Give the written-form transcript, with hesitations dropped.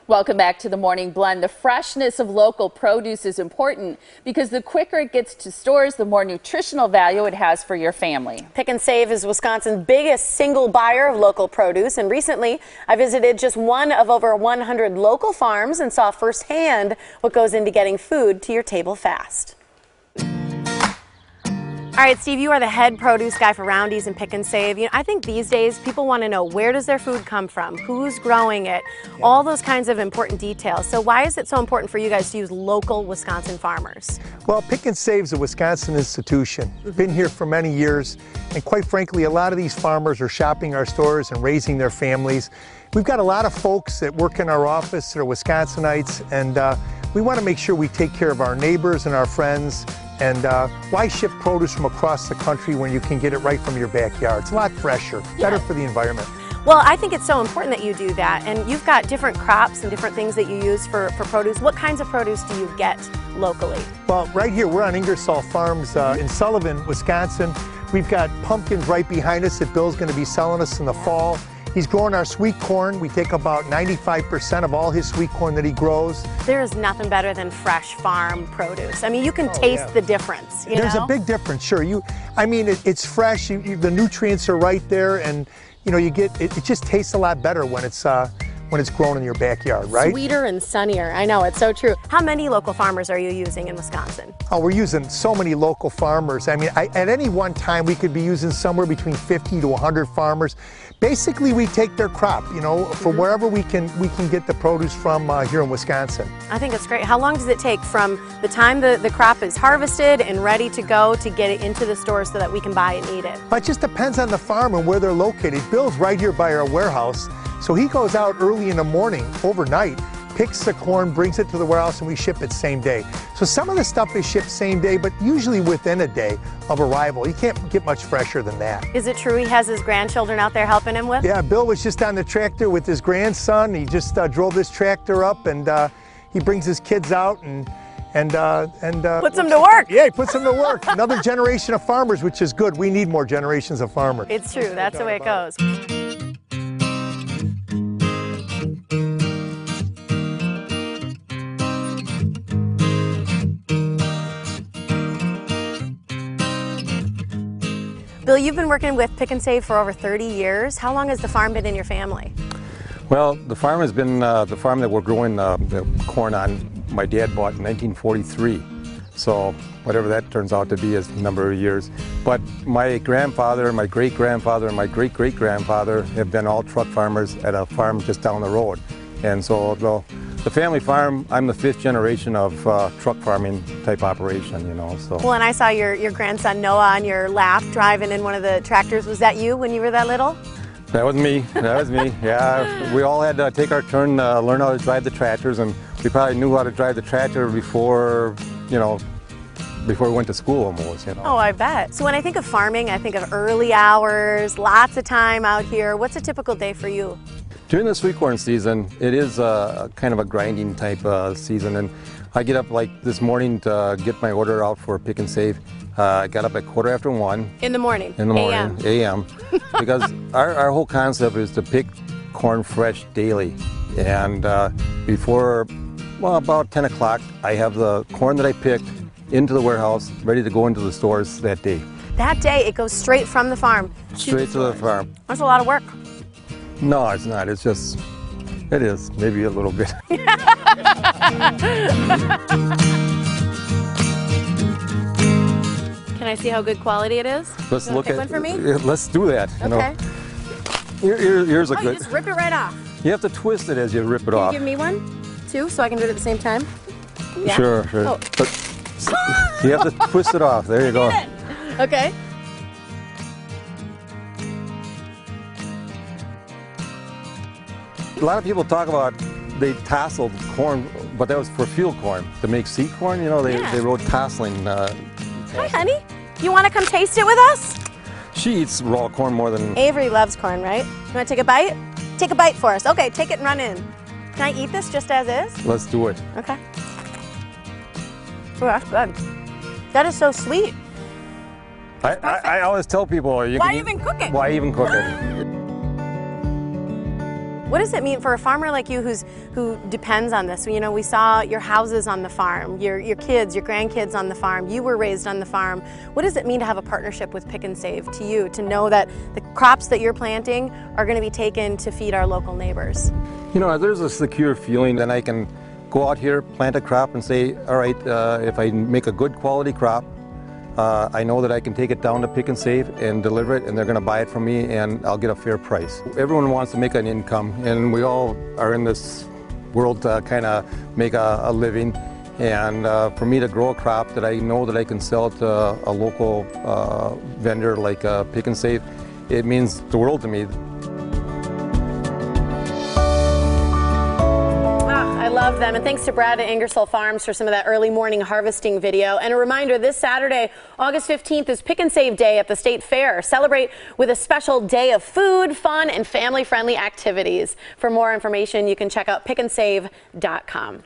Welcome back to the Morning Blend. The freshness of local produce is important because the quicker it gets to stores, the more nutritional value it has for your family. Pick and Save is Wisconsin's biggest single buyer of local produce, and recently I visited just one of over 100 local farms and saw firsthand what goes into getting food to your table fast. All right, Steve, you are the head produce guy for Roundy's and Pick and Save. I think these days people want to know, where does their food come from? Who's growing it? All those kinds of important details. So why is it so important for you guys to use local Wisconsin farmers? Well, Pick and Save is a Wisconsin institution. Been here for many years, and quite frankly, a lot of these farmers are shopping our stores and raising their families. We've got a lot of folks that work in our office that are Wisconsinites, and we want to make sure we take care of our neighbors and our friends. And why ship produce from across the country when you can get it right from your backyard? It's a lot fresher, better for the environment. Well, I think it's so important that you do that. And you've got different crops and different things that you use for produce. What kinds of produce do you get locally? Well, right here, we're on Ingersoll Farms in Sullivan, Wisconsin. We've got pumpkins right behind us that Bill's going to be selling us in the fall. He's growing our sweet corn. We take about 95% of all his sweet corn that he grows. There is nothing better than fresh farm produce. I mean, you can taste the difference. There's a big difference, sure. I mean, it's fresh. The nutrients are right there, and you get it just tastes a lot better when it's grown in your backyard, right? Sweeter and sunnier. I know, it's so true. How many local farmers are you using in Wisconsin? Oh, we're using so many local farmers. I mean, at any one time, we could be using somewhere between 50 to 100 farmers. Basically, we take their crop, for wherever we can get the produce from here in Wisconsin. I think it's great. How long does it take from the time the crop is harvested and ready to go to get it into the store so that we can buy and eat it? It just depends on the farm and where they're located. Bill's right here by our warehouse, so he goes out early in the morning, overnight, picks the corn, brings it to the warehouse, and we ship it same day. So some of the stuff is shipped same day, but usually within a day of arrival. You can't get much fresher than that. Is it true he has his grandchildren out there helping him with? Yeah, Bill was just on the tractor with his grandson. He just drove this tractor up, and he brings his kids out and puts them to work. Yeah, he puts them to work. Another generation of farmers, which is good. We need more generations of farmers. It's true. That's the way it goes. Bill, you've been working with Pick and Save for over 30 years. How long has the farm been in your family? Well, the farm has been the farm that we're growing the corn on. My dad bought in 1943, so whatever that turns out to be is a number of years. But my grandfather, my great-grandfather, and my great-great-grandfather have been all truck farmers at a farm just down the road. And so the family farm, I'm the 5th generation of truck farming type operation, so. Well, and I saw your grandson Noah on your lap driving in one of the tractors. Was that you when you were that little? That was me. That was me. Yeah, we all had to take our turn, learn how to drive the tractors, and we probably knew how to drive the tractor before we went to school almost, Oh, I bet. So when I think of farming, I think of early hours, lots of time out here. What's a typical day for you? During the sweet corn season, it is kind of a grinding type season, and I get up like this morning to get my order out for Pick and Save. I got up at 1:15. In the morning? In the morning, a.m. Because our whole concept is to pick corn fresh daily. And about 10 o'clock, I have the corn that I picked into the warehouse, ready to go into the stores that day. That day, it goes straight from the farm straight to the farm. That's a lot of work. No, it's not. It's just, it is, maybe a little bit. Can I see how good quality it is? Let's look at one for me? Let's do that. Okay. Here's a good. You just rip it right off. You have to twist it as you rip it Can off. you give me one, too, so I can do it at the same time? Yeah? Sure. Oh. But you have to twist it off. There you go. Okay. A lot of people talk about they tasseled corn, but that was for field corn. To make seed corn, they wrote tasseling. Hi, honey. You want to come taste it with us? She eats raw corn more than... Avery loves corn, right? You want to take a bite? Take a bite for us. Okay, take it and run in. Can I eat this just as is? Let's do it. Okay. Oh, that's good. That is so sweet. I always tell people... Why even cook it? Why even cook it? What does it mean for a farmer like you who depends on this? You know, we saw your houses on the farm, your kids, your grandkids on the farm, you were raised on the farm. What does it mean to have a partnership with Pick and Save to you, to know that the crops that you're planting are going to be taken to feed our local neighbors? You know, there's a secure feeling that I can go out here, plant a crop and say, all right, if I make a good quality crop, I know that I can take it down to Pick and Save and deliver it, and they're going to buy it from me, and I'll get a fair price. Everyone wants to make an income, and we all are in this world to kind of make a living. And for me to grow a crop that I know that I can sell to a local vendor like Pick and Save, it means the world to me. I love them, and thanks to Brad at Ingersoll Farms for some of that early morning harvesting video. And a reminder, this Saturday, August 15th, is Pick and Save Day at the State Fair. Celebrate with a special day of food, fun, and family-friendly activities. For more information, you can check out pickandsave.com.